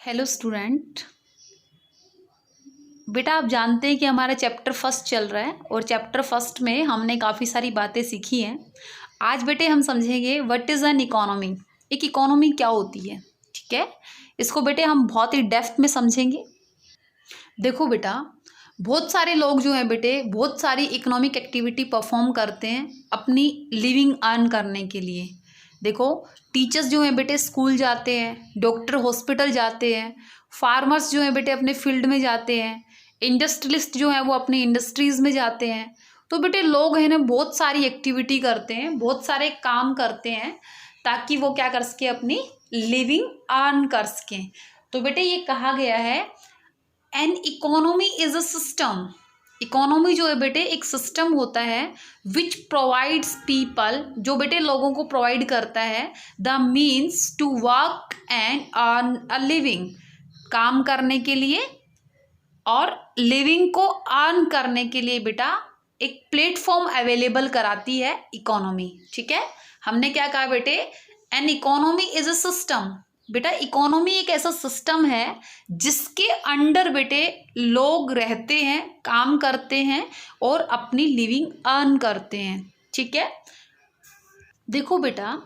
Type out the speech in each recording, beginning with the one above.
Hello student. बेटा आप जानते हैं कि हमारा चैप्टर फर्स्ट चल रहा है और चैप्टर फर्स्ट में हमने काफ़ी सारी बातें सीखी हैं। आज बेटे हम समझेंगे व्हाट इज़ एन इकोनॉमी। एक इकोनॉमी क्या होती है, ठीक है। इसको बेटे हम बहुत ही डेप्थ में समझेंगे। देखो बेटा, बहुत सारे लोग जो हैं बेटे बहुत सारी इकोनॉमिक एक्टिविटी परफॉर्म करते हैं अपनी लिविंग अर्न करने के लिए। देखो, टीचर्स जो हैं बेटे स्कूल जाते हैं, डॉक्टर हॉस्पिटल जाते हैं, फार्मर्स जो हैं बेटे अपने फील्ड में जाते हैं, इंडस्ट्रियलिस्ट जो हैं वो अपनी इंडस्ट्रीज़ में जाते हैं। तो बेटे लोग हैं ना बहुत सारी एक्टिविटी करते हैं, बहुत सारे काम करते हैं ताकि वो क्या कर सके, अपनी लिविंग अर्न कर सकें। तो बेटे ये कहा गया है an economy is a system. Economy जो है बेटे एक सिस्टम होता है विच प्रोवाइड्स पीपल, जो बेटे लोगों को प्रोवाइड करता है the means to work and earn a living, काम करने के लिए और लिविंग को अर्न करने के लिए बेटा एक प्लेटफॉर्म अवेलेबल कराती है इकोनॉमी, ठीक है। हमने क्या कहा बेटे, an economy is a system. बेटा इकोनॉमी एक ऐसा सिस्टम है जिसके अंडर बेटे लोग रहते हैं, काम करते हैं और अपनी लिविंग अर्न करते हैं, ठीक है। देखो बेटा,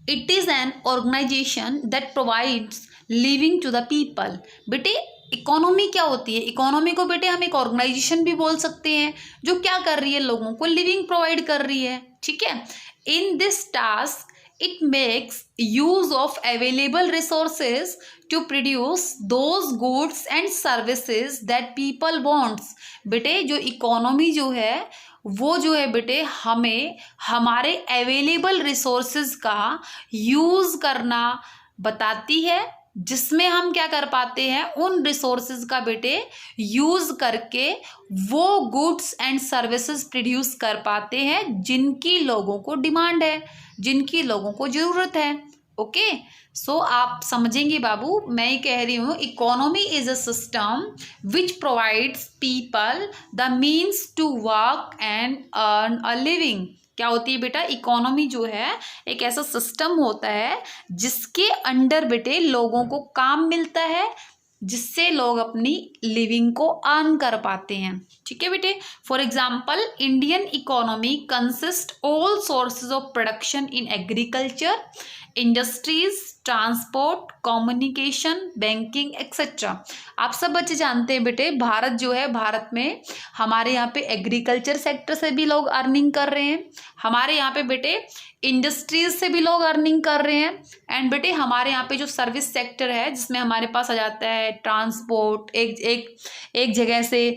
it is an organisation that provides living to the people. बेटे इकोनॉमी क्या होती है, इकोनॉमी को बेटे हम एक ऑर्गेनाइजेशन भी बोल सकते हैं जो क्या कर रही है, लोगों को लिविंग प्रोवाइड कर रही है, ठीक है। In this task it makes use of available resources to produce those goods and services that people wants। बेटे जो इकोनॉमी जो है वो जो है बेटे हमें हमारे अवेलेबल रिसोर्सेज का यूज़ करना बताती है, जिसमें हम क्या कर पाते हैं, उन रिसोर्सेज का बेटे यूज़ करके वो गुड्स एंड सर्विसेज प्रोड्यूस कर पाते हैं जिनकी लोगों को डिमांड है, जिनकी लोगों को ज़रूरत है। ओके, सो आप समझेंगे बाबू, मैं ये कह रही हूँ economy is a system which provides people the means to work and earn a living. क्या होती है बेटा, इकोनॉमी जो है एक ऐसा सिस्टम होता है जिसके अंडर बेटे लोगों को काम मिलता है जिससे लोग अपनी लिविंग को अर्न कर पाते हैं, ठीक है बेटे। For example, Indian economy consist all sources of production in agriculture, industries, transport, communication, banking etcetera. आप सब बच्चे जानते हैं बेटे भारत जो है, भारत में हमारे यहाँ पे एग्रीकल्चर सेक्टर से भी लोग अर्निंग कर रहे हैं, हमारे यहाँ पे बेटे इंडस्ट्रीज से भी लोग अर्निंग कर रहे हैं, एंड बेटे हमारे यहाँ पे जो सर्विस सेक्टर है जिसमें हमारे पास आ जाता है ट्रांसपोर्ट, एक जगह से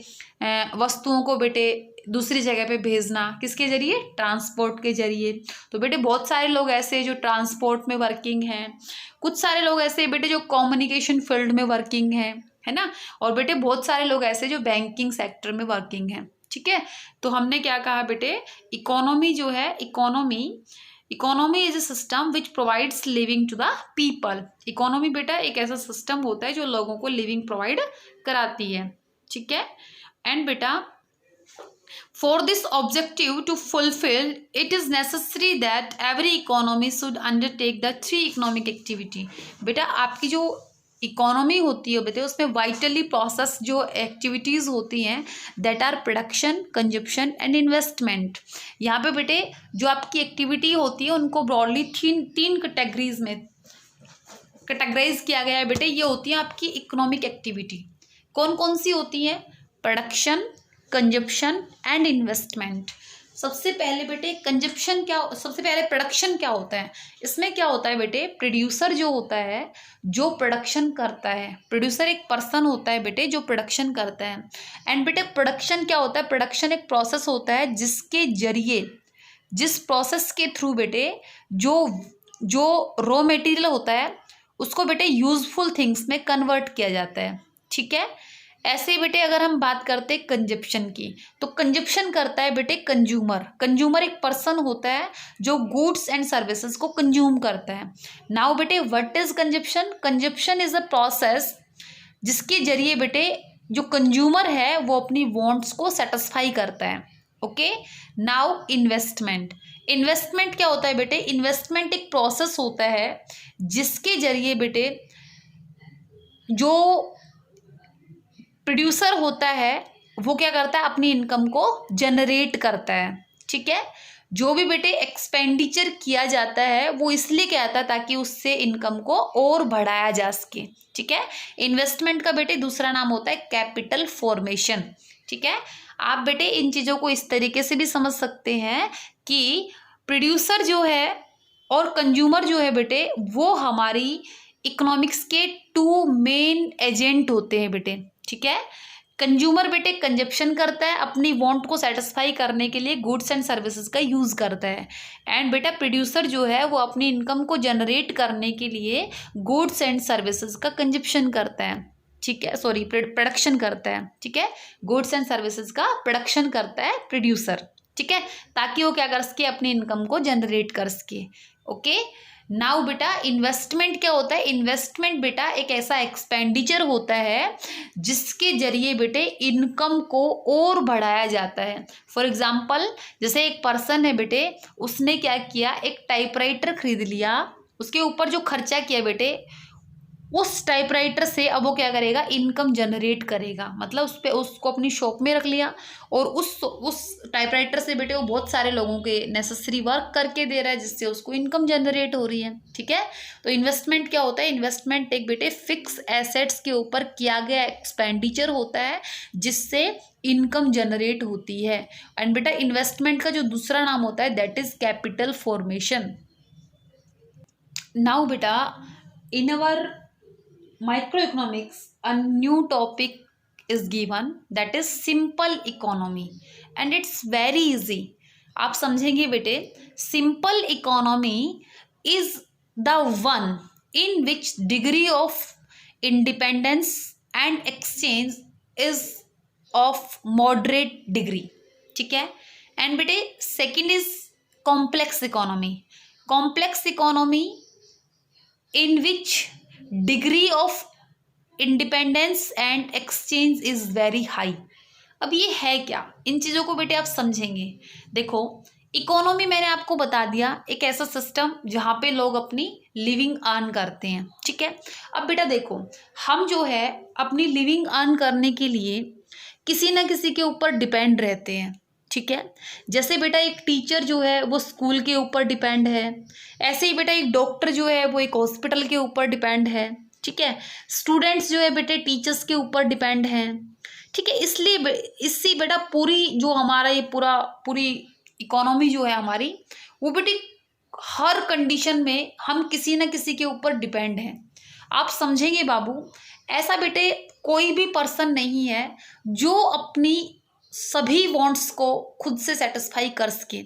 वस्तुओं को बेटे दूसरी जगह पे भेजना, किसके जरिए, ट्रांसपोर्ट के जरिए। तो बेटे बहुत सारे लोग ऐसे जो ट्रांसपोर्ट में वर्किंग हैं, कुछ सारे लोग ऐसे बेटे जो कम्युनिकेशन फील्ड में वर्किंग हैं, है ना, और बेटे बहुत सारे लोग ऐसे जो बैंकिंग सेक्टर में वर्किंग हैं, ठीक है। तो हमने क्या कहा बेटे, इकोनॉमी जो है, economy is a system which provides living to the people. Economy बेटा एक ऐसा सिस्टम होता है जो लोगों को लिविंग प्रोवाइड कराती है, ठीक है। एंड बेटा for this objective to fulfill, it is necessary that every economy should undertake the three economic activity। बेटा आपकी जो इकोनॉमी होती है बेटे उसमें वाइटली प्रोसेस जो एक्टिविटीज़ होती हैं that are production, consumption and investment. यहाँ पे बेटे जो आपकी एक्टिविटी होती है उनको ब्रॉडली तीन कैटेगरीज में कैटेगराइज किया गया है बेटे। ये होती है आपकी इकोनॉमिक एक्टिविटी। कौन कौन सी होती हैं, प्रोडक्शन, कंजप्शन एंड इन्वेस्टमेंट। सबसे पहले बेटे कंजप्शन क्या, सबसे पहले प्रोडक्शन क्या होता है। इसमें क्या होता है बेटे, प्रोड्यूसर जो होता है जो प्रोडक्शन करता है, प्रोड्यूसर एक पर्सन होता है बेटे जो प्रोडक्शन करता है। एंड बेटे प्रोडक्शन क्या होता है, प्रोडक्शन एक प्रोसेस होता है जिसके जरिए, जिस प्रोसेस के थ्रू बेटे जो रॉ मटेरियल होता है उसको बेटे यूजफुल थिंग्स में कन्वर्ट किया जाता है, ठीक है। ऐसे बेटे अगर हम बात करते हैं कंजप्शन की, तो कंजप्शन करता है बेटे कंज्यूमर। कंज्यूमर एक पर्सन होता है जो गुड्स एंड सर्विसेज को कंज्यूम करता है। नाउ बेटे what is consumption, consumption is a process जिसके जरिए बेटे जो कंज्यूमर है वो अपनी वांट्स को सेटिस्फाई करता है। Okay, now investment. इन्वेस्टमेंट क्या होता है बेटे, इन्वेस्टमेंट एक प्रोसेस होता है जिसके जरिए बेटे जो प्रोड्यूसर होता है वो क्या करता है, अपनी इनकम को जनरेट करता है। ठीक है, जो भी बेटे एक्सपेंडिचर किया जाता है वो इसलिए किया जाता है ताकि उससे इनकम को और बढ़ाया जा सके। ठीक है, इन्वेस्टमेंट का बेटे दूसरा नाम होता है कैपिटल फॉर्मेशन। ठीक है, आप बेटे इन चीज़ों को इस तरीके से भी समझ सकते हैं कि प्रोड्यूसर जो है और कंज्यूमर जो है बेटे वो हमारी इकोनॉमिक्स के टू मेन एजेंट होते हैं बेटे। ठीक है, कंज्यूमर बेटे कंजप्शन करता है, अपनी वांट को सेटिस्फाई करने के लिए गुड्स एंड सर्विसेज का यूज़ करता है। एंड बेटा प्रोड्यूसर जो है वो अपनी इनकम को जनरेट करने के लिए गुड्स एंड सर्विसेज का कंजप्शन करता है। ठीक है, सॉरी प्रोडक्शन करता है। ठीक है, गुड्स एंड सर्विसेज का प्रोडक्शन करता है प्रोड्यूसर। ठीक है, ताकि वो क्या कर सके, अपनी इनकम को जनरेट कर सके। ओके, नाउ बेटा इन्वेस्टमेंट क्या होता है? इन्वेस्टमेंट बेटा एक ऐसा एक्सपेंडिचर होता है जिसके जरिए बेटे इनकम को और बढ़ाया जाता है। फॉर एग्जाम्पल, जैसे एक पर्सन है बेटे, उसने क्या किया, एक टाइपराइटर खरीद लिया, उसके ऊपर जो खर्चा किया बेटे, उस टाइपराइटर से अब वो क्या करेगा, इनकम जनरेट करेगा। मतलब उस पे उसको अपनी शॉप में रख लिया और उस टाइपराइटर से बेटे वो बहुत सारे लोगों के नेसेसरी वर्क करके दे रहा है, जिससे उसको इनकम जनरेट हो रही है। ठीक है, तो इन्वेस्टमेंट क्या होता है? इन्वेस्टमेंट एक बेटे फिक्स एसेट्स के ऊपर किया गया एक्सपेंडिचर होता है जिससे इनकम जनरेट होती है। एंड बेटा इन्वेस्टमेंट का जो दूसरा नाम होता है that is capital formation. Now बेटा in our microeconomics a new topic is given, that is simple economy, and it's very easy। आप समझेंगे बेटे, simple economy is the one in which degree of independence and exchange is of moderate degree। ठीक है, and बेटे second is complex economy। complex economy in which degree of independence and exchange is very high। अब ये है क्या, इन चीज़ों को बेटे आप समझेंगे। देखो, इकोनॉमी मैंने आपको बता दिया, एक ऐसा सिस्टम जहाँ पे लोग अपनी लिविंग अर्न करते हैं। ठीक है, अब बेटा देखो, हम जो है अपनी लिविंग अर्न करने के लिए किसी ना किसी के ऊपर डिपेंड रहते हैं। ठीक है, जैसे बेटा एक टीचर जो है वो स्कूल के ऊपर डिपेंड है, ऐसे ही बेटा एक डॉक्टर जो है वो एक हॉस्पिटल के ऊपर डिपेंड है। ठीक है, स्टूडेंट्स जो है बेटे टीचर्स के ऊपर डिपेंड हैं। ठीक है, इसलिए इससे बेटा पूरी जो हमारा ये पूरी इकोनॉमी जो है हमारी, वो बेटे हर कंडीशन में हम किसी ना किसी के ऊपर डिपेंड हैं। आप समझेंगे बाबू, ऐसा बेटे कोई भी पर्सन नहीं है जो अपनी सभी वांट्स को खुद से सेटिस्फाई कर सके।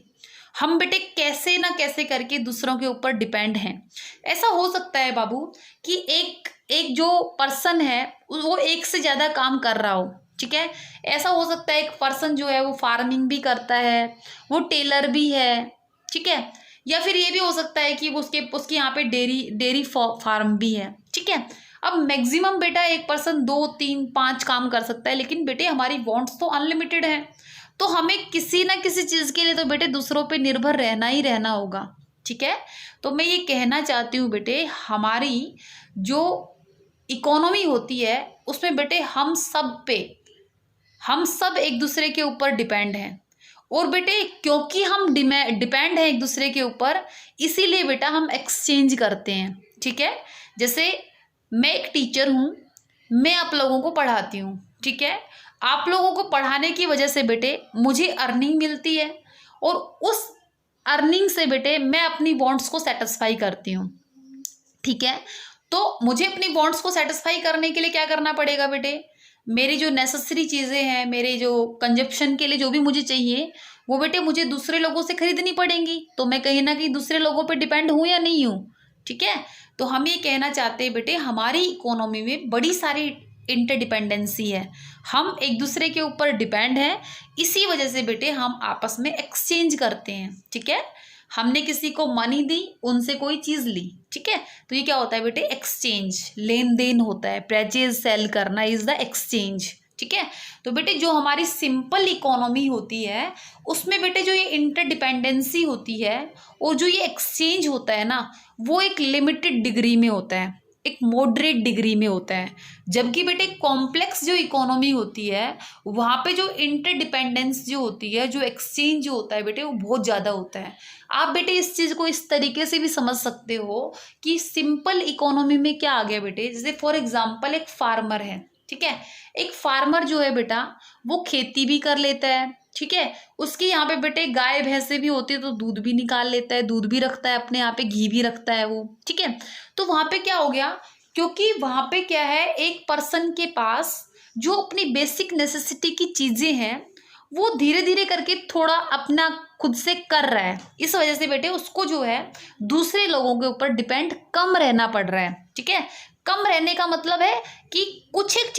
हम बेटे कैसे ना कैसे करके दूसरों के ऊपर डिपेंड हैं। ऐसा हो सकता है बाबू कि एक जो पर्सन है वो एक से ज़्यादा काम कर रहा हो। ठीक है, ऐसा हो सकता है एक पर्सन जो है वो फार्मिंग भी करता है, वो टेलर भी है। ठीक है, या फिर ये भी हो सकता है कि उसके यहाँ पे डेयरी फार्म भी है। ठीक है, अब मैक्सिमम बेटा एक पर्सन 2, 3, 5 काम कर सकता है, लेकिन बेटे हमारी वांट्स तो अनलिमिटेड हैं, तो हमें किसी ना किसी चीज़ के लिए तो बेटे दूसरों पे निर्भर रहना ही रहना होगा। ठीक है, तो मैं ये कहना चाहती हूँ बेटे, हमारी जो इकोनॉमी होती है उसमें बेटे हम सब एक दूसरे के ऊपर डिपेंड हैं। और बेटे क्योंकि हम डिपेंड हैं एक दूसरे के ऊपर, इसीलिए बेटा हम एक्सचेंज करते हैं। ठीक है, जैसे मैं एक टीचर हूँ, मैं आप लोगों को पढ़ाती हूँ। ठीक है, आप लोगों को पढ़ाने की वजह से बेटे मुझे अर्निंग मिलती है, और उस अर्निंग से बेटे मैं अपनी वांट्स को सेटिस्फाई करती हूँ। ठीक है, तो मुझे अपनी वांट्स को सेटिस्फाई करने के लिए क्या करना पड़ेगा बेटे, मेरी जो नेसेसरी चीज़ें हैं, मेरे जो कंजप्शन के लिए जो भी मुझे चाहिए, वो बेटे मुझे दूसरे लोगों से खरीदनी पड़ेंगी। तो मैं कहीं ना कहीं दूसरे लोगों पर डिपेंड हूँ या नहीं हूँ। ठीक है, तो हम ये कहना चाहते हैं बेटे, हमारी इकोनॉमी में बड़ी सारी इंटरडिपेंडेंसी है, हम एक दूसरे के ऊपर डिपेंड हैं। इसी वजह से बेटे हम आपस में एक्सचेंज करते हैं। ठीक है, हमने किसी को मनी दी, उनसे कोई चीज़ ली। ठीक है, तो ये क्या होता है बेटे, एक्सचेंज, लेन देन होता है, परचेज सेल करना इज द एक्सचेंज। ठीक है, तो बेटे जो हमारी सिंपल इकोनॉमी होती है उसमें बेटे जो ये इंटरडिपेंडेंसी होती है और जो ये एक्सचेंज होता है ना, वो एक लिमिटेड डिग्री में होता है। एक मॉडरेट डिग्री में होता है, जबकि बेटे कॉम्प्लेक्स जो इकोनॉमी होती है वहाँ पे जो इंटरडिपेंडेंस जो होती है, जो एक्सचेंज जो होता है बेटे, वो बहुत ज़्यादा होता है। आप बेटे इस चीज़ को इस तरीके से भी समझ सकते हो कि सिंपल इकोनॉमी में क्या आ गया बेटे, जैसे फॉर एग्जाम्पल एक फार्मर है, ठीक है, एक फार्मर जो है बेटा वो खेती भी कर लेता है, ठीक है, उसके यहाँ पे बेटे गाय भैंसे भी होती है तो दूध भी निकाल लेता है, दूध भी रखता है अपने यहाँ पे, घी भी रखता है वो, ठीक है। तो वहाँ पे क्या हो गया, क्योंकि वहाँ पे क्या है, एक पर्सन के पास जो अपनी बेसिक नेसेसिटी की चीज़ें हैं वो धीरे धीरे करके थोड़ा अपना खुद से कर रहा है, इस वजह से बेटे उसको जो है दूसरे लोगों के ऊपर डिपेंड कम रहना पड़ रहा है, ठीक है। कम रहने का मतलब है कि कुछ एक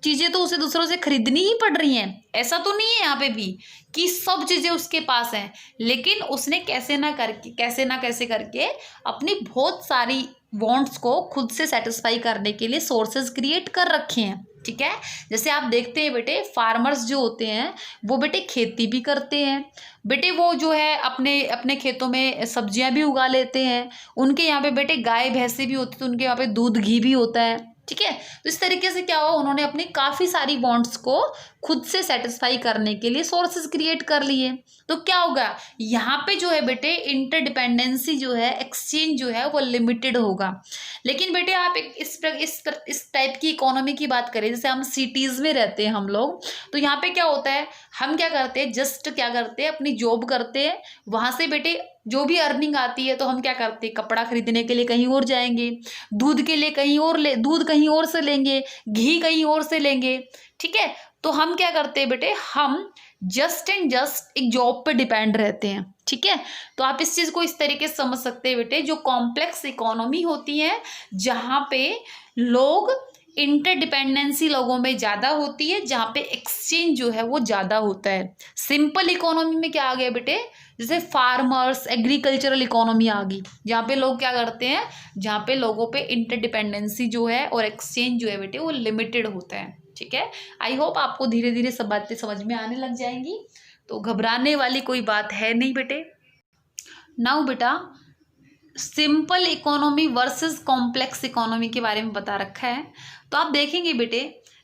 चीज़ें तो उसे दूसरों से खरीदनी ही पड़ रही हैं, ऐसा तो नहीं है यहाँ पे भी कि सब चीज़ें उसके पास हैं, लेकिन उसने कैसे ना कैसे करके अपनी बहुत सारी वांट्स को खुद से सेटिस्फाई करने के लिए सोर्सेज क्रिएट कर रखे हैं, ठीक है। जैसे आप देखते हैं बेटे फार्मर्स जो होते हैं वो बेटे खेती भी करते हैं बेटे, वो जो है अपने अपने खेतों में सब्जियां भी उगा लेते हैं, उनके यहाँ पे बेटे गाय भैंसे भी होती है तो उनके यहाँ पे दूध घी भी होता है, ठीक है। तो इस तरीके से क्या हुआ, उन्होंने अपनी काफ़ी सारी वांट्स को खुद से सेटिस्फाई करने के लिए सोर्सेज क्रिएट कर लिए। तो क्या होगा, यहाँ पे जो है बेटे इंटरडिपेंडेंसी जो है, एक्सचेंज जो है वो लिमिटेड होगा। लेकिन बेटे आप एक इस टाइप की इकोनॉमी की बात करें, जैसे हम सिटीज़ में रहते हैं हम लोग, तो यहाँ पे क्या होता है, हम क्या करते हैं, जस्ट क्या करते हैं, अपनी जॉब करते हैं, वहाँ से बेटे जो भी अर्निंग आती है तो हम क्या करते हैं, कपड़ा खरीदने के लिए कहीं और जाएंगे, दूध के लिए कहीं और दूध कहीं और से लेंगे, घी कहीं और से लेंगे, ठीक है। तो हम क्या करते हैं बेटे, हम जस्ट एंड जस्ट एक जॉब पे डिपेंड रहते हैं, ठीक है। तो आप इस चीज़ को इस तरीके से समझ सकते हैं बेटे, जो कॉम्प्लेक्स इकोनॉमी होती है जहाँ पे लोग इंटरडिपेंडेंसी लोगों में ज़्यादा होती है, जहाँ पे एक्सचेंज जो है वो ज़्यादा होता है। सिंपल इकोनॉमी में क्या आ गया बेटे, जैसे फार्मर्स एग्रीकल्चरल इकोनॉमी आ गई, जहाँ पे लोग क्या करते हैं, जहाँ पे लोगों पे इंटरडिपेंडेंसी जो है और एक्सचेंज जो है बेटे वो लिमिटेड होता है, ठीक है। आई होप आपको धीरे धीरे सब बातें समझ में आने लग जाएंगी, तो घबराने वाली कोई बात है नहीं बेटे। नाउ बेटा simple economy versus complex economy के बारे में बता रखा है। तो आप देखेंगे बेटे,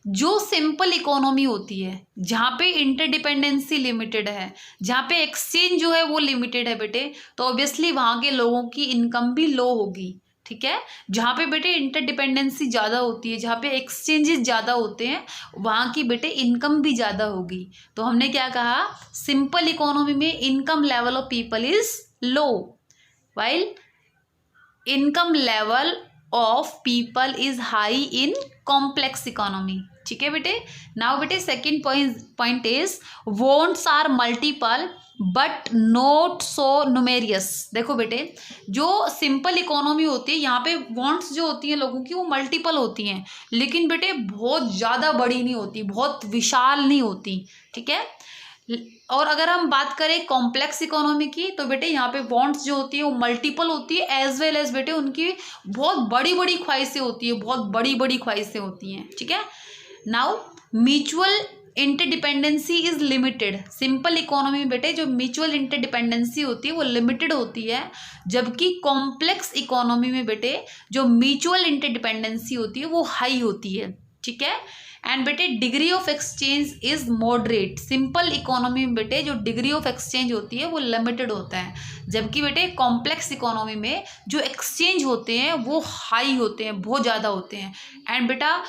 जो सिंपल इकोनॉमी होती है जहाँ पे इंटरडिपेंडेंसी लिमिटेड है, जहाँ पे एक्सचेंज जो है वो लिमिटेड है बेटे, तो ऑब्वियसली वहाँ के लोगों की इनकम भी लो होगी, ठीक है। जहाँ पे बेटे इंटरडिपेंडेंसी ज़्यादा होती है, जहाँ पे एक्सचेंजेस ज़्यादा होते हैं, वहाँ की बेटे इनकम भी ज़्यादा होगी। तो हमने क्या कहा, सिंपल इकोनॉमी में income level of people is low, while income level of people is high in complex economy, ठीक है बेटे। नाउ बेटे second point is wants are multiple but not so numerous. देखो बेटे, जो सिंपल इकोनॉमी होती है यहाँ पे वॉन्ट्स जो होती हैं लोगों की वो मल्टीपल होती हैं, लेकिन बेटे बहुत ज़्यादा बड़ी नहीं होती, बहुत विशाल नहीं होती, ठीक है। और अगर हम बात करें कॉम्प्लेक्स इकोनॉमी की, तो बेटे यहाँ पे वॉन्ट्स जो होती है वो मल्टीपल होती है, एज वेल एज बेटे उनकी बहुत बड़ी बड़ी ख्वाहिशें होती है, बहुत बड़ी बड़ी ख्वाहिशें होती हैं, ठीक है। Now mutual interdependency is limited. Simple economy में बेटे जो म्यूचुअल इंटरडिपेंडेंसी होती है वो लिमिटेड होती है, जबकि कॉम्प्लेक्स इकोनॉमी में बेटे जो म्यूचुअल इंटरडिपेंडेंसी होती है वो हाई होती है, ठीक है। एंड बेटे degree of exchange is moderate. Simple economy में बेटे जो डिग्री ऑफ एक्सचेंज होती है वो लिमिटेड होता है, जबकि बेटे कॉम्प्लेक्स इकोनॉमी में जो एक्सचेंज होते हैं वो हाई होते हैं, बहुत ज़्यादा होते हैं। एंड बेटा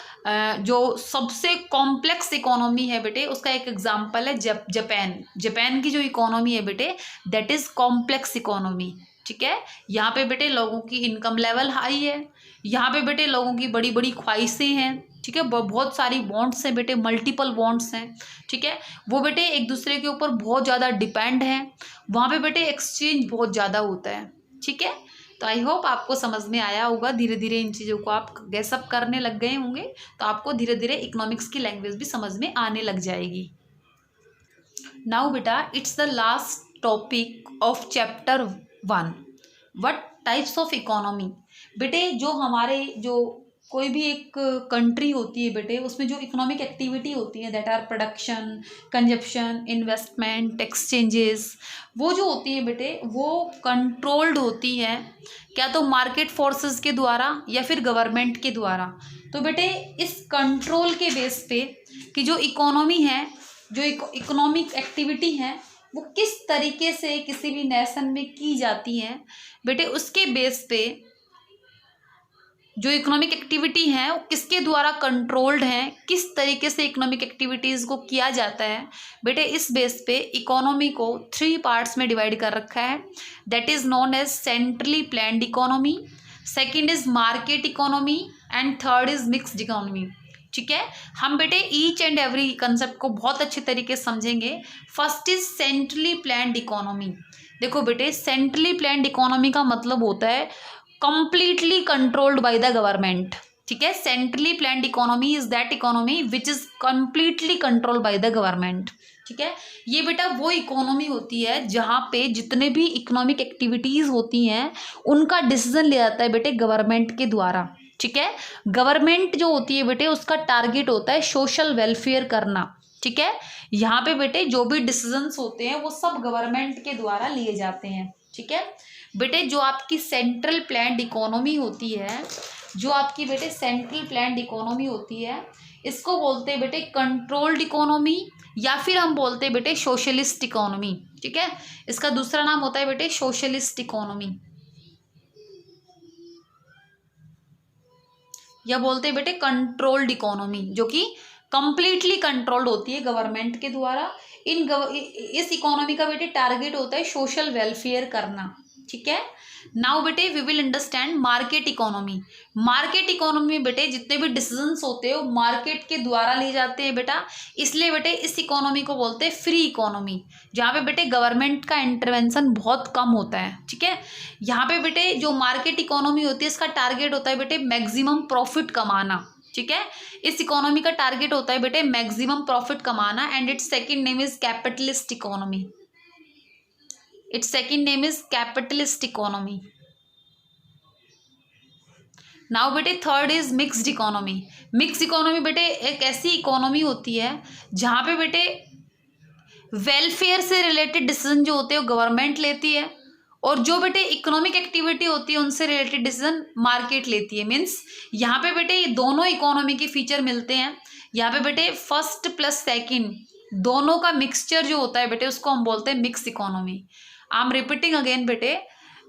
जो सबसे कॉम्प्लेक्स इकोनॉमी है बेटे उसका एक एग्जांपल है जापान की जो इकोनॉमी है बेटे दैट इज़ कॉम्प्लेक्स इकोनॉमी, ठीक है। यहाँ पे बेटे लोगों की इनकम लेवल हाई है, यहाँ पे बेटे लोगों की बड़ी बड़ी ख्वाहिशें हैं, ठीक है, बहुत सारी बॉन्ड्स हैं बेटे, मल्टीपल बॉन्ड्स हैं, ठीक है। वो बेटे एक दूसरे के ऊपर बहुत ज़्यादा डिपेंड हैं, वहाँ पे बेटे एक्सचेंज बहुत ज़्यादा होता है, ठीक है। तो आई होप आपको समझ में आया होगा, धीरे धीरे इन चीज़ों को आप गैसअप करने लग गए होंगे, तो आपको धीरे धीरे इकोनॉमिक्स की लैंग्वेज भी समझ में आने लग जाएगी। नाउ बेटा it's the last topic of chapter 1, what types of economy. बेटे जो हमारे जो कोई भी एक कंट्री होती है बेटे, उसमें जो इकोनॉमिक एक्टिविटी होती है that are production, consumption, investment, exchanges, वो जो होती है बेटे वो कंट्रोल्ड होती है क्या तो मार्केट फोर्सेस के द्वारा या फिर गवर्नमेंट के द्वारा। तो बेटे इस कंट्रोल के बेस पे कि जो इकोनॉमी है, जो इकोनॉमिक एक्टिविटी है वो किस तरीके से किसी भी नेशन में की जाती है बेटे, उसके बेस पे जो इकोनॉमिक एक्टिविटी है वो किसके द्वारा कंट्रोल्ड है, किस तरीके से इकोनॉमिक एक्टिविटीज़ को किया जाता है बेटे, इस बेस पे इकोनॉमी को 3 पार्ट्स में डिवाइड कर रखा है। That is known as centrally planned economy, second is market economy and third is mixed economy. ठीक है, हम बेटे ईच एंड एवरी कंसेप्ट को बहुत अच्छे तरीके से समझेंगे। First is centrally planned economy. देखो बेटे सेंट्रली प्लान्ड इकोनॉमी का मतलब होता है completely controlled by the government। ठीक है, centrally planned economy is that economy which is completely controlled by the government. ठीक है, ये बेटा वो इकोनॉमी होती है जहाँ पे जितने भी इकोनॉमिक एक्टिविटीज़ होती हैं उनका डिसीजन लिया जाता है बेटे गवर्नमेंट के द्वारा। ठीक है, गवर्नमेंट जो होती है बेटे उसका टारगेट होता है सोशल वेलफेयर करना। ठीक है, यहाँ पे बेटे जो भी डिसीजंस होते हैं वो सब गवर्नमेंट के द्वारा लिए जाते हैं। ठीक है बेटे, जो आपकी सेंट्रल प्लान्ड इकोनॉमी होती है, जो आपकी बेटे सेंट्रल प्लान्ड इकोनॉमी होती है, इसको बोलते हैं बेटे कंट्रोल्ड इकोनॉमी या फिर हम बोलते हैं बेटे सोशलिस्ट इकोनॉमी। ठीक है, इसका दूसरा नाम होता है बेटे सोशलिस्ट इकोनॉमी, या बोलते हैं बेटे कंट्रोल्ड इकोनॉमी, जो कि कंप्लीटली कंट्रोल्ड होती है गवर्नमेंट के द्वारा। इस इकोनॉमी का बेटे टारगेट होता है सोशल वेलफेयर करना। ठीक है, नाउ बेटे we will understand market economy. Market economy में बेटे जितने भी डिसीजंस होते हैं वो मार्केट के द्वारा लिए जाते हैं बेटा, इसलिए बेटे इस इकोनॉमी को बोलते हैं फ्री इकोनॉमी, जहाँ पे बेटे गवर्नमेंट का इंटरवेंशन बहुत कम होता है। ठीक है, यहाँ पे बेटे जो मार्केट इकोनॉमी होती है इसका टारगेट होता है बेटे मैक्सिमम प्रॉफिट कमाना। ठीक है, इस इकोनॉमी का टारगेट होता है बेटे मैक्सिमम प्रॉफिट कमाना and it's second name is capitalist economy. It's second name is capitalist economy. Now बेटे third is mixed economy. Mix economy बेटे एक ऐसी इकोनॉमी होती है जहाँ पे बेटे वेलफेयर से रिलेटेड डिसीजन जो होते हैं वो गवर्नमेंट लेती है और जो बेटे इकोनॉमिक एक्टिविटी होती है उनसे रिलेटेड डिसीजन मार्केट लेती है। मीन्स यहाँ पे बेटे ये दोनों इकोनॉमी के फीचर मिलते हैं। यहाँ पे बेटे फर्स्ट प्लस सेकंड दोनों का मिक्सचर जो होता है बेटे उसको हम बोलते हैं mix economy. I am repeating again बेटे,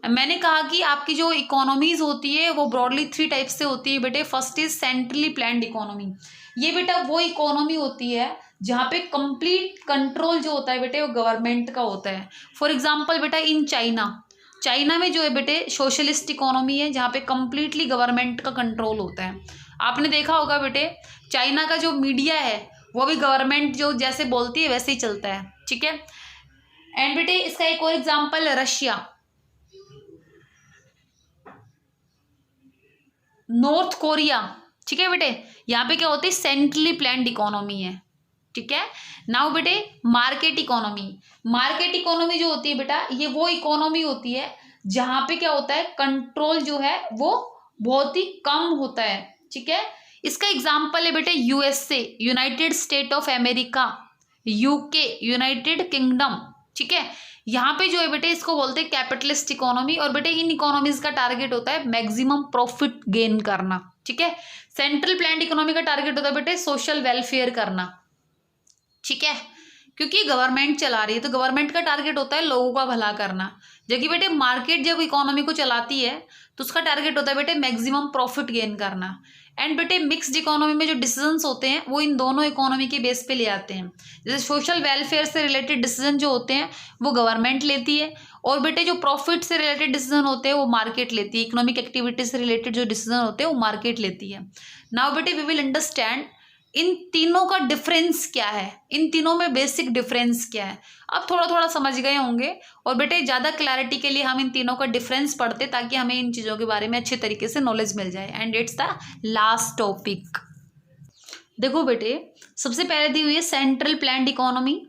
मैंने कहा कि आपकी जो इकोनॉमीज होती है वो ब्रॉडली 3 टाइप से होती है बेटे। First is centrally planned economy. ये बेटा वो इकोनॉमी होती है जहाँ पे कंप्लीट कंट्रोल जो होता है बेटे वो गवर्नमेंट का होता है। फॉर एग्जांपल बेटा इन चाइना में जो है बेटे सोशलिस्ट इकोनॉमी है जहाँ पे कंप्लीटली गवर्नमेंट का कंट्रोल होता है। आपने देखा होगा बेटे चाइना का जो मीडिया है वो भी गवर्नमेंट जो जैसे बोलती है वैसे ही चलता है। ठीक है, एंड बेटे इसका एक और एग्जांपल है रशिया, नॉर्थ कोरिया। ठीक है बेटे, यहाँ पे क्या होती है सेंट्रली प्लान्ड इकोनॉमी है। ठीक है, नाउ बेटे मार्केट इकोनॉमी। मार्केट इकोनॉमी जो होती है बेटा ये वो इकोनॉमी होती है जहाँ पे क्या होता है कंट्रोल जो है वो बहुत ही कम होता है। ठीक है, इसका एग्जाम्पल है बेटे USA, United state of America, UK, United kingdom. ठीक है, यहाँ पे जो है बेटे इसको बोलते हैं कैपिटलिस्ट इकोनॉमी और बेटे इन इकोनॉमीज का टारगेट होता है मैक्सिमम प्रॉफिट गेन करना। ठीक है, सेंट्रल प्लान्ड इकोनॉमी का टारगेट होता है बेटे सोशल वेलफेयर करना। ठीक है, क्योंकि गवर्नमेंट चला रही है तो गवर्नमेंट का टारगेट होता है लोगों का भला करना, जबकि बेटे मार्केट जब इकोनॉमी को चलाती है तो उसका टारगेट होता है बेटे मैक्सिमम प्रॉफिट गेन करना। एंड बेटे मिक्स्ड इकोनॉमी में जो डिसीजंस होते हैं वो इन दोनों इकोनॉमी के बेस पे ले आते हैं। जैसे सोशल वेलफेयर से रिलेटेड डिसीजन जो होते हैं वो गवर्नमेंट लेती है और बेटे जो प्रॉफिट से रिलेटेड डिसीजन होते हैं वो मार्केट लेती है। इकोनॉमिक एक्टिविटी से रिलेटेड जो डिसीजन होते हैं वो मार्केट लेती है। नाउ बेटे वी विल अंडरस्टैंड इन तीनों का डिफरेंस क्या है, इन तीनों में बेसिक डिफरेंस क्या है। अब थोड़ा थोड़ा समझ गए होंगे और बेटे ज़्यादा क्लैरिटी के लिए हम इन तीनों का डिफरेंस पढ़ते ताकि हमें इन चीज़ों के बारे में अच्छे तरीके से नॉलेज मिल जाए। And it's the last topic. देखो बेटे सबसे पहले दी हुई है central planned economy,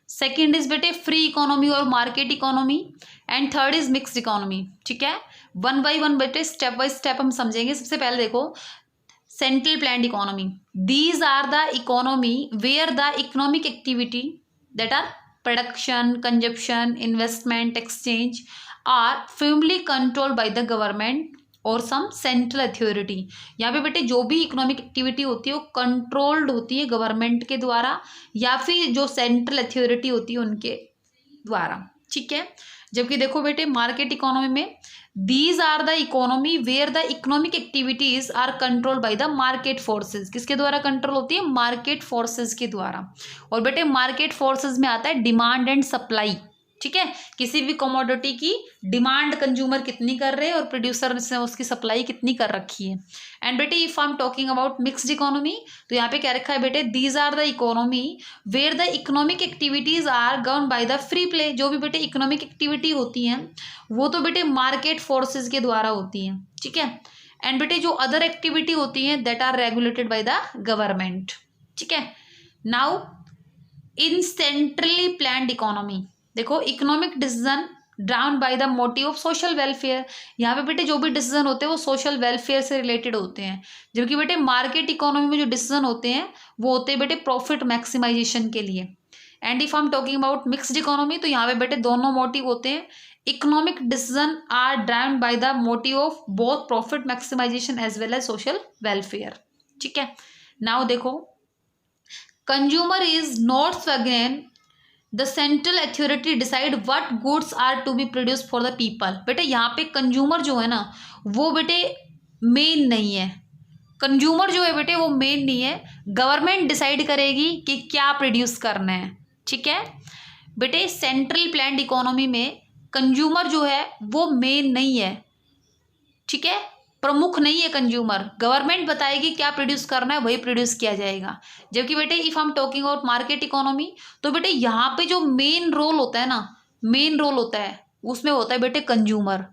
second is बेटे फ्री इकोनॉमी और market economy and third is mixed economy. ठीक है, वन बाई वन बेटे स्टेप बाय स्टेप हम समझेंगे। सबसे पहले देखो central planned economy. These are the economy where the economic activity that are production, consumption, investment, exchange are firmly controlled by the government और some central authority. यहाँ पे बेटे जो भी इकोनॉमिक एक्टिविटी होती है वो कंट्रोल्ड होती है गवर्नमेंट के द्वारा या फिर जो सेंट्रल अथॉरिटी होती है उनके द्वारा, ठीक है। जबकि देखो बेटे मार्केट इकोनॉमी में these are the economy where the economic activities are control by the market forces. किसके द्वारा कंट्रोल होती है? मार्केट फोर्सेस के द्वारा। और बेटे मार्केट फोर्सेस में आता है डिमांड एंड सप्लाई, ठीक है। किसी भी कमोडिटी की डिमांड कंज्यूमर कितनी कर रहे हैं और प्रोड्यूसर ने उसकी सप्लाई कितनी कर रखी है। एंड बेटे if I am talking about mixed economy तो यहाँ पे क्या रखा है बेटे? These are the economy where the economic activities are govern by the free play. जो भी बेटे इकोनॉमिक एक्टिविटी होती हैं वो तो बेटे मार्केट फोर्सेज के द्वारा होती हैं, ठीक है। एंड बेटे जो अदर एक्टिविटी होती हैं that are regulated by the government, ठीक है। Now in centrally planned economy देखो economic decision drawn by the motive of social welfare. यहाँ पे बेटे जो भी डिसीजन होते हैं वो सोशल वेलफेयर से रिलेटेड होते हैं। जबकि बेटे मार्केट इकोनॉमी में जो डिसीजन होते हैं वो होते हैं बेटे प्रॉफिट मैक्सिमाइजेशन के लिए। And if I am talking about mixed economy तो यहाँ पे बेटे दोनों मोटिव होते हैं। Economic decision are drawn by the motive of both profit maximisation as well as social welfare, ठीक है। नाउ देखो consumer is not again the central authority decide what goods are to be produce for the people. बेटे यहाँ पे consumer जो है ना वो बेटे मेन नहीं है। कंज्यूमर जो है बेटे वो मेन नहीं है, गवर्नमेंट डिसाइड करेगी कि क्या प्रोड्यूस करना है, ठीक है। बेटे सेंट्रल प्लान्ड इकोनॉमी में कंज्यूमर जो है वो मेन नहीं है, ठीक है, प्रमुख नहीं है कंज्यूमर। गवर्नमेंट बताएगी क्या प्रोड्यूस करना है वही प्रोड्यूस किया जाएगा। जबकि बेटे if I am talking about market economy तो बेटे यहाँ पे जो मेन रोल होता है ना, मेन रोल होता है उसमें होता है बेटे कंज्यूमर।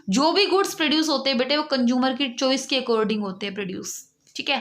जो भी गुड्स प्रोड्यूस होते हैं बेटे वो कंज्यूमर की चॉइस के अकॉर्डिंग होते हैं प्रोड्यूस, ठीक है।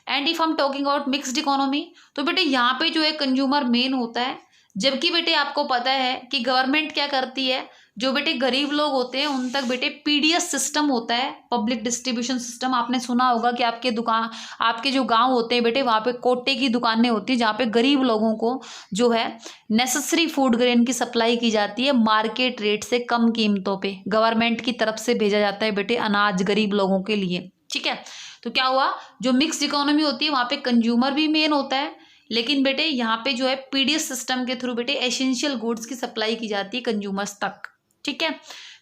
And if I am talking about mixed economy तो बेटे यहाँ पे जो है कंज्यूमर मेन होता है। जबकि बेटे आपको पता है कि गवर्नमेंट क्या करती है, जो बेटे गरीब लोग होते हैं उन तक बेटे पीडीएस सिस्टम होता है, पब्लिक डिस्ट्रीब्यूशन सिस्टम। आपने सुना होगा कि आपके दुकान, आपके जो गांव होते हैं बेटे वहाँ पे कोटे की दुकानें होती है जहाँ पे गरीब लोगों को जो है नेसेसरी फूड ग्रेन की सप्लाई की जाती है मार्केट रेट से कम कीमतों पे। गवर्नमेंट की तरफ से भेजा जाता है बेटे अनाज गरीब लोगों के लिए, ठीक है। तो क्या हुआ, जो मिक्स्ड इकोनॉमी होती है वहाँ पे कंज्यूमर भी मेन होता है, लेकिन बेटे यहाँ पे जो है पीडीएस सिस्टम के थ्रू बेटे एसेंशियल गुड्स की सप्लाई की जाती है कंज्यूमर्स तक, ठीक है।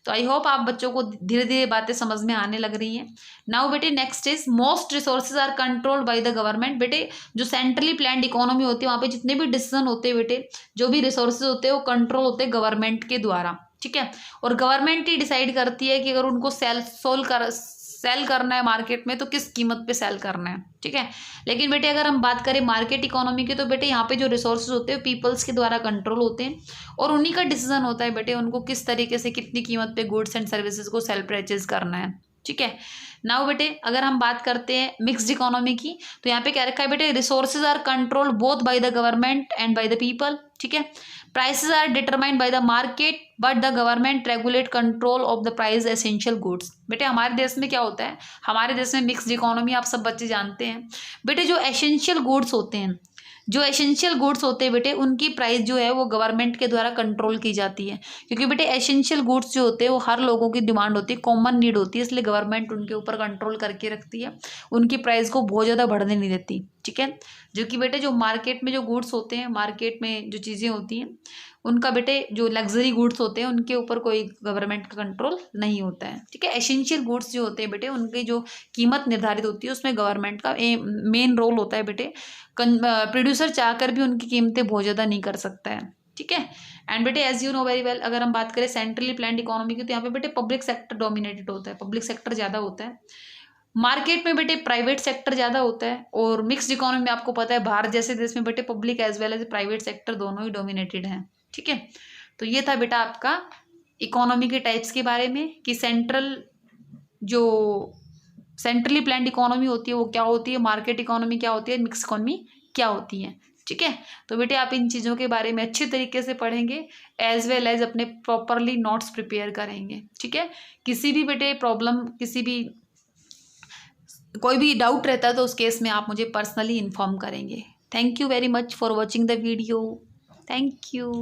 तो आई होप आप बच्चों को धीरे धीरे बातें समझ में आने लग रही हैं। नाउ बेटे next is most resources are controlled by the government. बेटे जो सेंट्रली प्लान्ड इकोनॉमी होती है वहाँ पे जितने भी डिसीजन होते हैं बेटे, जो भी रिसोर्सेज होते हैं वो कंट्रोल होते हैं गवर्नमेंट के द्वारा, ठीक है। और गवर्नमेंट ही डिसाइड करती है कि अगर उनको सेल करना है मार्केट में तो किस कीमत पे सेल करना है, ठीक है। लेकिन बेटे अगर हम बात करें मार्केट इकोनॉमी की तो बेटे यहाँ पे जो रिसोर्सेज होते हैं पीपल्स के द्वारा कंट्रोल होते हैं और उन्हीं का डिसीजन होता है बेटे उनको किस तरीके से कितनी कीमत पे गुड्स एंड सर्विसेज को सेल परचेज करना है, ठीक है। नाउ बेटे अगर हम बात करते हैं मिक्स्ड इकोनॉमी की तो यहाँ पे क्या रखा है बेटे? Resources are control both by the government and by the people, ठीक है। Prices are determined by the market but the government regulate control of the price essential goods. बेटे हमारे देश में क्या होता है, हमारे देश में मिक्स्ड इकोनॉमी आप सब बच्चे जानते हैं बेटे। जो एसेंशियल गुड्स होते हैं, जो एसेंशियल गुड्स होते हैं बेटे उनकी प्राइस जो है वो गवर्नमेंट के द्वारा कंट्रोल की जाती है, क्योंकि बेटे एसेंशियल गुड्स जो होते हैं वो हर लोगों की डिमांड होती है, कॉमन नीड होती है, इसलिए गवर्नमेंट उनके ऊपर कंट्रोल करके रखती है, उनकी प्राइस को बहुत ज़्यादा बढ़ने नहीं देती, ठीक है। जो कि बेटे जो मार्केट में जो गुड्स होते हैं, मार्केट में जो चीज़ें होती हैं उनका बेटे जो लग्जरी गुड्स होते हैं उनके ऊपर कोई गवर्नमेंट का कंट्रोल नहीं होता है, ठीक है। एसेंशियल गुड्स जो होते हैं बेटे उनकी जो कीमत निर्धारित होती है उसमें गवर्नमेंट का मेन रोल होता है बेटे। प्रोड्यूसर चाहकर भी उनकी कीमतें बहुत ज़्यादा नहीं कर सकता है, ठीक है। एंड बेटे as you know very well अगर हम बात करें सेंट्रली प्लान्ड इकोनॉमी की तो यहाँ पे बेटे पब्लिक सेक्टर डोमिनेटेड होता है, पब्लिक सेक्टर ज़्यादा होता है। मार्केट में बेटे प्राइवेट सेक्टर ज़्यादा होता है। और मिक्स्ड इकोनॉमी में आपको पता है भारत जैसे देश में बेटे public as well as private sector दोनों ही डोमिनेटेड हैं, ठीक है। तो ये था बेटा आपका इकोनॉमी के टाइप्स के बारे में कि जो सेंट्रली प्लान्ड इकोनॉमी होती है वो क्या होती है, मार्केट इकोनॉमी क्या होती है, मिक्स इकोनॉमी क्या होती है, ठीक है। तो बेटे आप इन चीज़ों के बारे में अच्छे तरीके से पढ़ेंगे एज वेल एज अपने प्रॉपरली नोट्स प्रिपेयर करेंगे, ठीक है। किसी भी बेटे प्रॉब्लम, किसी भी कोई भी डाउट रहता है तो उस केस में आप मुझे पर्सनली इन्फॉर्म करेंगे। Thank you very much for watching the video. Thank you.